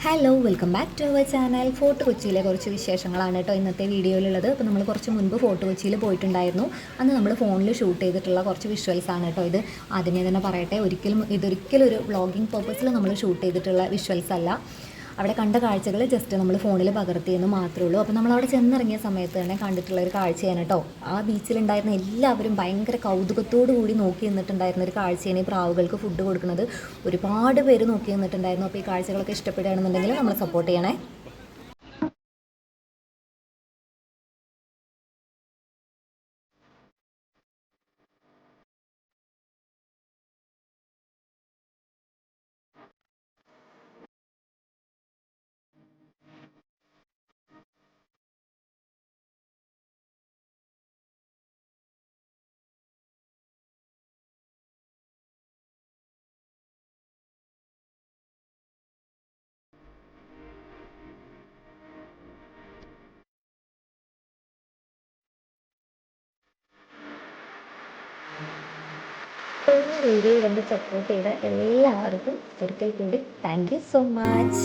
Hello welcome back to our channel. Fort കൊച്ചിയിലെ കുറച്ച് വിശേഷങ്ങളാണ് കേട്ടോ ഇന്നത്തെ വീഡിയോയിലുള്ളത്. അപ്പോൾ നമ്മൾ കുറച്ച് മുൻപ് ഫോർട്ട് കൊച്ചിയിൽ പോയിട്ടുണ്ടായിരുന്നു. അന്ന് നമ്മൾ ഫോണിൽ ഷൂട്ട് ചെയ്തിട്ടുള്ള കുറച്ച് വിഷ്വൽസ് ആണ് കേട്ടോ ഇത്. ആദ്യമേ തന്നെ പറയട്ടെ, ഇതൊരിക്കലും ഒരു വ്ളോഗിങ് പർപ്പസിൽ നമ്മൾ ഷൂട്ട് ചെയ്തിട്ടുള്ള വിഷ്വൽസ് അല്ല. അവിടെ കണ്ട കാഴ്ചകൾ ജസ്റ്റ് നമ്മൾ ഫോണിൽ പകർത്തിയെന്ന് മാത്രമേ ഉള്ളൂ. അപ്പോൾ നമ്മളവിടെ ചെന്നിറങ്ങിയ സമയത്ത് തന്നെ കണ്ടിട്ടുള്ള ഒരു കാഴ്ചയാണ് കേട്ടോ. ആ ബീച്ചിലുണ്ടായിരുന്ന എല്ലാവരും ഭയങ്കര കൗതുകത്തോടു കൂടി നോക്കി നിന്നിട്ടുണ്ടായിരുന്ന ഒരു കാഴ്ചയാണ് ഈ പ്രാവുകൾക്ക് ഫുഡ് കൊടുക്കുന്നത്. ഒരുപാട് പേര് നോക്കി നിന്നിട്ടുണ്ടായിരുന്നു. അപ്പോൾ ഈ കാഴ്ചകളൊക്കെ ഇഷ്ടപ്പെടുകയാണെന്നുണ്ടെങ്കിൽ നമ്മൾ സപ്പോർട്ട് ചെയ്യണേ. വീഡിയോ കണ്ട് സപ്പോർട്ട് ചെയ്ത എല്ലാവർക്കും ഒരിക്കൽ കൂടി താങ്ക് യു സോ മച്ച്.